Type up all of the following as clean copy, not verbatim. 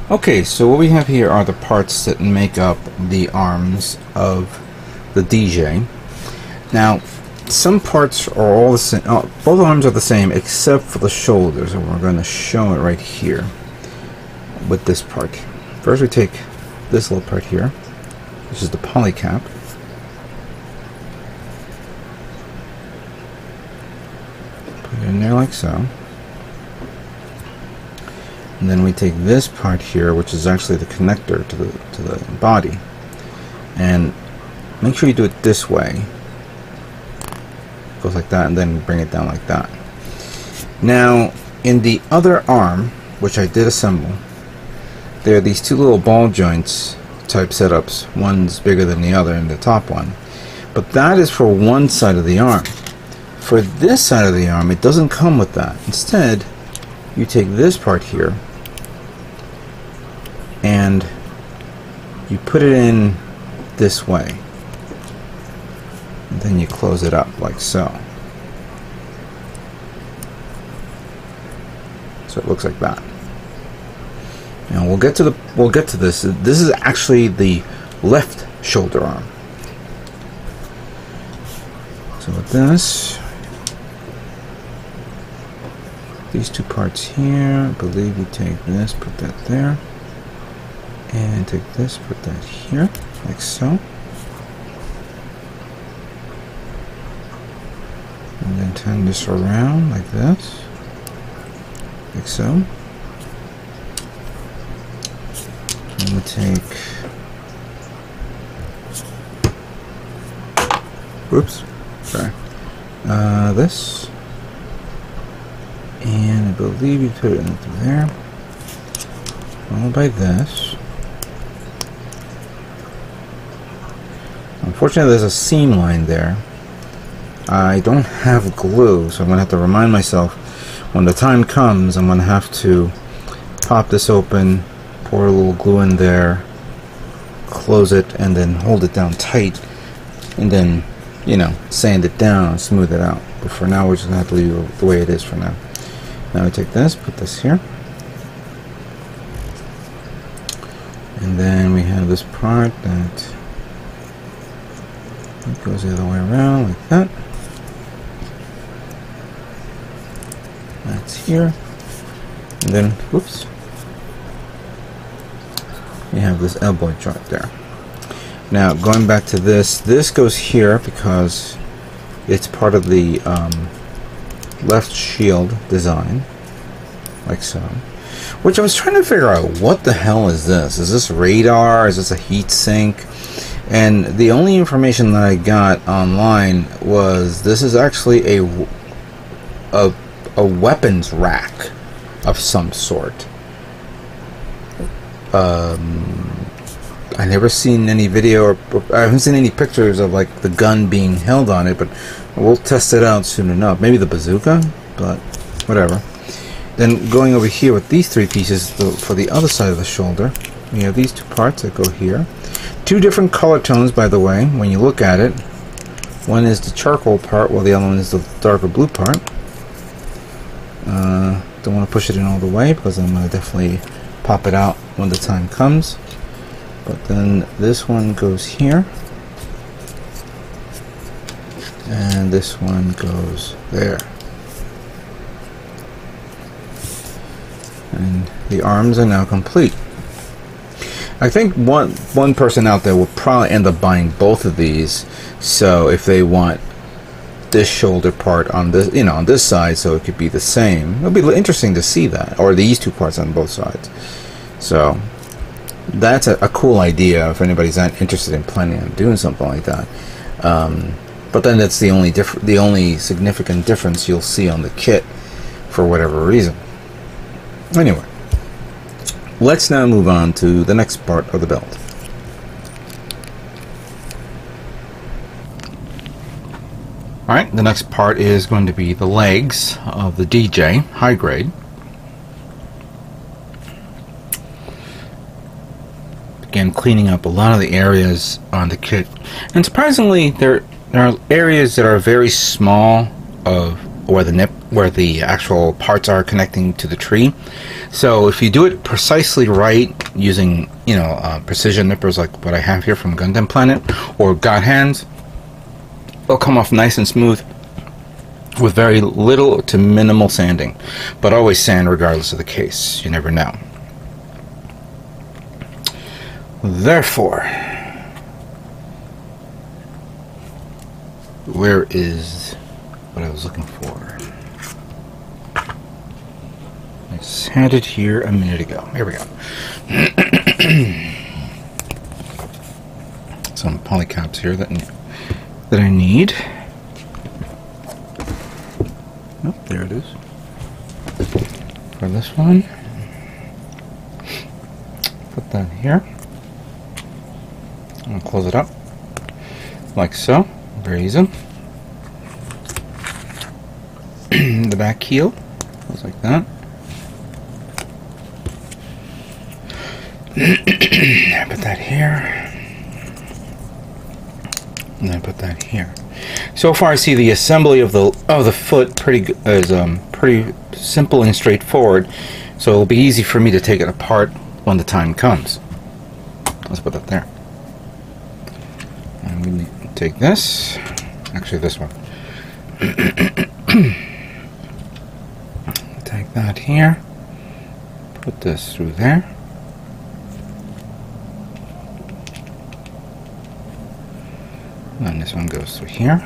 Okay, so what we have here are the parts that make up the arms of the DJ. Now, some parts are all the same. Oh, both arms are the same except for the shoulders, and we're going to show it right here with this part. First, we take this little part here, which is the polycap. Put it in there like so. And then we take this part here, which is actually the connector to the body, and make sure you do it this way. It goes like that, and then bring it down like that. Now, in the other arm, which I did assemble, there are these two little ball joints type setups. One's bigger than the other in the top one, but that is for one side of the arm. For this side of the arm, it doesn't come with that. Instead, you take this part here and you put it in this way, and then you close it up like so. So it looks like that. Now we'll get to this. This is actually the left shoulder arm. So with this, these two parts here, I believe we take this, put that there, and take this, put that here, like so. And then turn this around like this, like so. And we'll take, whoops, sorry, this. And I believe you put it into there, followed by this. Unfortunately, there's a seam line there. I don't have glue, so I'm going to have to remind myself when the time comes. I'm going to have to pop this open, pour a little glue in there, close it, and then hold it down tight, and then, you know, sand it down, smooth it out. But for now, we're just going to have to leave it the way it is for now. Now we take this, put this here, and then we have this part that goes the other way around like that. That's here, and then whoops, you have this elbow joint there. Now going back to this, this goes here because it's part of the left shield design, like so. Which I was trying to figure out, what the hell is this? Is this radar? Is this a heat sink? And the only information that I got online was this is actually a weapons rack of some sort. I never seen any video, or I haven't seen any pictures of like the gun being held on it, but we'll test it out soon enough. Maybe the bazooka, but whatever. Then going over here with these three pieces for the other side of the shoulder, we have these two parts that go here. Two different color tones, by the way, when you look at it. One is the charcoal part, while the other one is the darker blue part. Don't want to push it in all the way because I'm going to definitely pop it out when the time comes. But then this one goes here, and this one goes there. And the arms are now complete. I think one person out there will probably end up buying both of these. So if they want this shoulder part on this, you know, on this side, so it could be the same. It'll be interesting to see that, or these two parts on both sides. So that's a cool idea if anybody's not interested in planning on doing something like that. But then that's the only significant difference you'll see on the kit for whatever reason. Anyway, let's now move on to the next part of the build. Alright, the next part is going to be the legs of the DJ high grade. Again, cleaning up a lot of the areas on the kit. And surprisingly, there are areas that are very small of where the where the actual parts are connecting to the tree. So if you do it precisely right, using, you know, precision nippers like what I have here from Gundam Planet, or God hands, it'll come off nice and smooth with very little to minimal sanding. But always sand regardless of the case. You never know. Therefore, where is what I was looking for? I just had it here a minute ago. Here we go. Some polycaps here that I need. Oh, there it is. For this one, put that here. And close it up like so. Very easy. The back heel goes like that. Put that here, and then put that here. So far, I see the assembly of the foot is pretty simple and straightforward. So it'll be easy for me to take it apart when the time comes. Let's put that there. And we need to take this. Actually, this one. Take that here. Put this through there. And this one goes through here.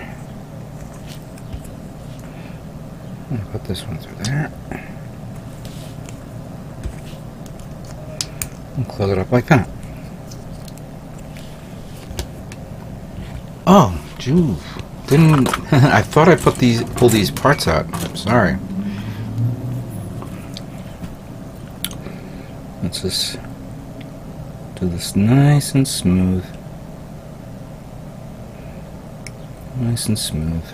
And put this one through there. And close it up like that. Oh, Juve. Didn't I thought I pulled these parts out. I'm sorry. Let's just do this nice and smooth. Nice and smooth.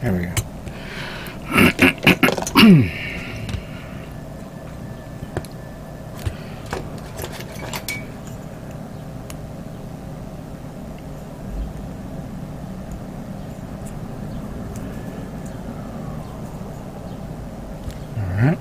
There we go. All right.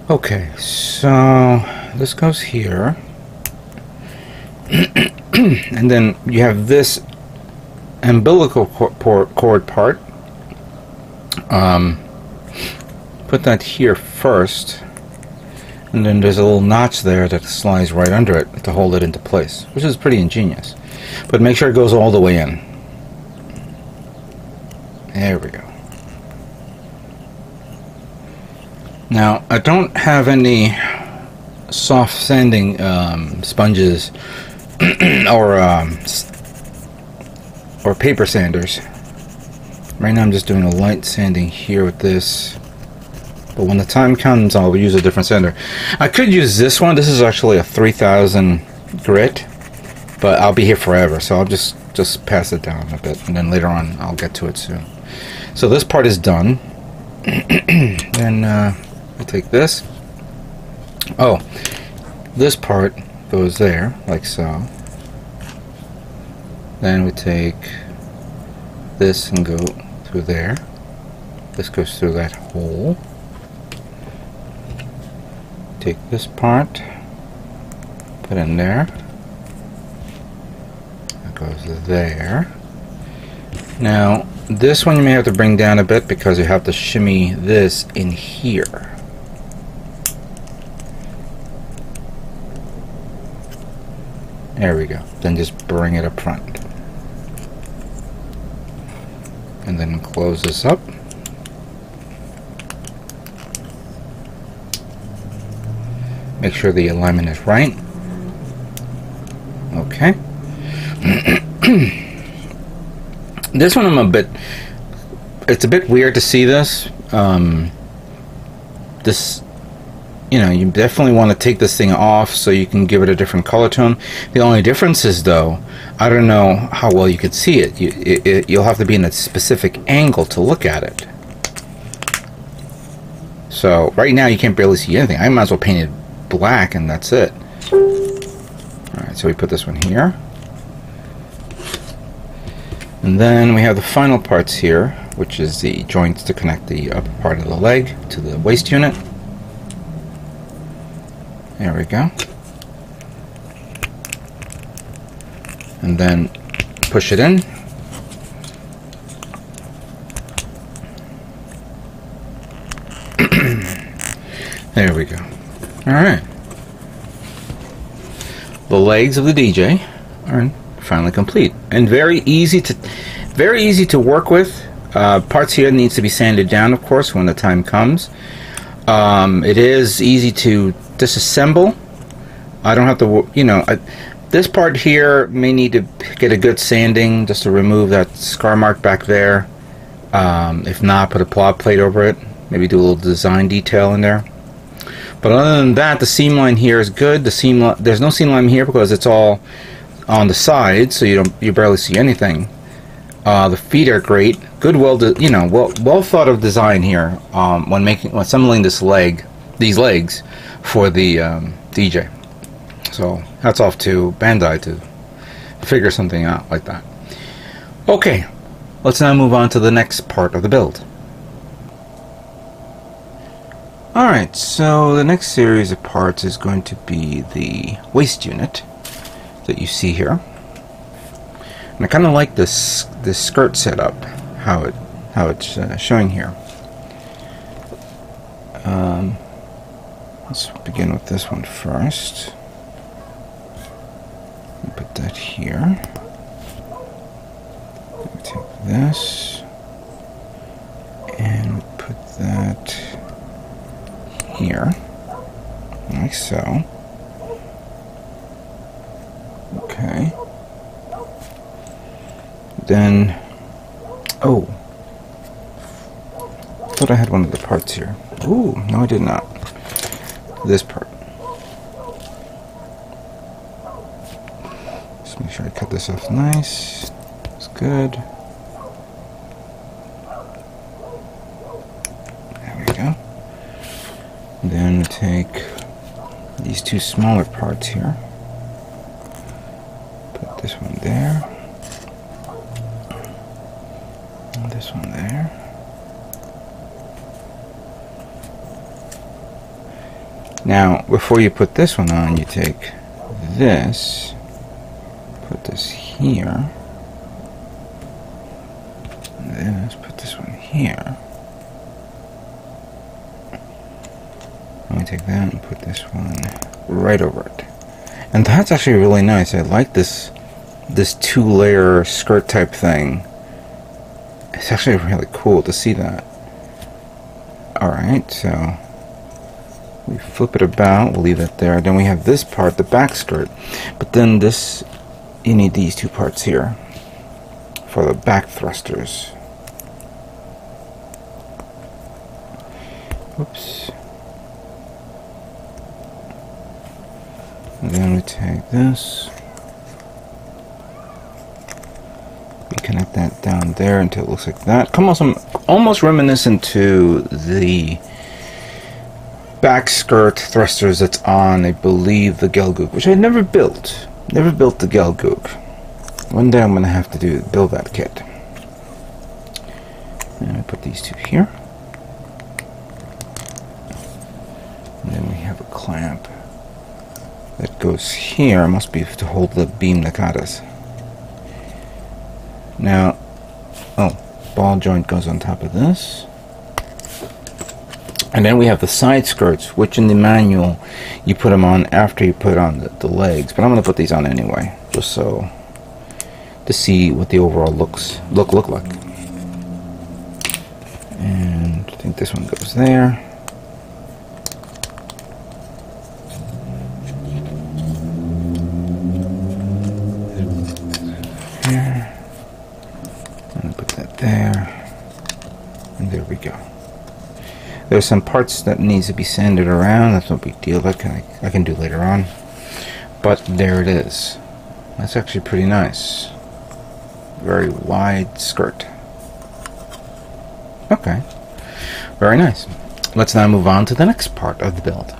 Okay, so this goes here, and then you have this umbilical cord part. Put that here first, and then there's a little notch there that slides right under it to hold it into place, which is pretty ingenious. But make sure it goes all the way in. There we go. Now, I don't have any soft sanding sponges or paper sanders. Right now I'm just doing a light sanding here with this. But when the time comes, I'll use a different sander. I could use this one. This is actually a 3000 grit, but I'll be here forever, so I'll just pass it down a bit, and then later on I'll get to it soon. So this part is done. Then we'll take this. Oh, this part goes there, like so. Then we take this and go through there. This goes through that hole. Take this part, put in there. That goes there. Now, this one you may have to bring down a bit because you have to shimmy this in here. There we go. Then just bring it up front. And then close this up. Make sure the alignment is right. Okay. This one it's a bit weird to see this. This, you know, you definitely want to take this thing off so you can give it a different color tone. The only difference is, though, I don't know how well you could see it. You'll have to be in a specific angle to look at it. So right now you can't barely see anything. I might as well paint it black and that's it. Alright, so we put this one here. And then we have the final parts here, which is the joints to connect the upper part of the leg to the waist unit. There we go. And then push it in. There we go. Alright. The legs of the DJ are finally complete. And very easy to work with. Parts here needs to be sanded down, of course, when the time comes. It is easy to disassemble. I don't have to, you know, this part here may need to get a good sanding just to remove that scar mark back there. If not, put a plot plate over it. Maybe do a little design detail in there. But other than that, the seam line here is good. There's no seam line here because it's all on the side, so you barely see anything. The feet are great. Good, well thought of design here when assembling these legs for the DJ. So hats off to Bandai to figure something out like that. Okay, let's now move on to the next part of the build. Alright, so the next series of parts is going to be the waist unit that you see here. And I kind of like this skirt setup, how it's showing here. Let's begin with this one first. Put that here. Take this and put that here, like so. Okay. Then, oh, I thought I had one of the parts here. Ooh, no I did not. This part. Just make sure I cut this off nice. It's good. There we go. Then we take these two smaller parts here. Put this one there. And this one there. Now, before you put this one on, you take this, put this here, and then let's put this one here. I'm going to take that and put this one right over it. And that's actually really nice. I like this two-layer skirt type thing. It's actually really cool to see that. Alright, so we flip it about, we'll leave that there. Then we have this part, the back skirt. But then this, you need these two parts here for the back thrusters. Whoops. And then we take this. We connect that down there until it looks like that. Almost reminiscent to the back skirt thrusters that's on, I believe, the Gelgoog, which I never built. Never built the Gelgoog. One day I'm going to have to build that kit. And I put these two here. And then we have a clamp that goes here. Must be to hold the beam nakatas. Now, oh, ball joint goes on top of this. And then we have the side skirts, which in the manual you put them on after you put on the legs. But I'm going to put these on anyway, just so to see what the overall look like. And I think this one goes there. Here. And put that there. And there we go. There's some parts that needs to be sanded around. That's no big deal. That I can do later on. But there it is. That's actually pretty nice. Very wide skirt. Okay. Very nice. Let's now move on to the next part of the build.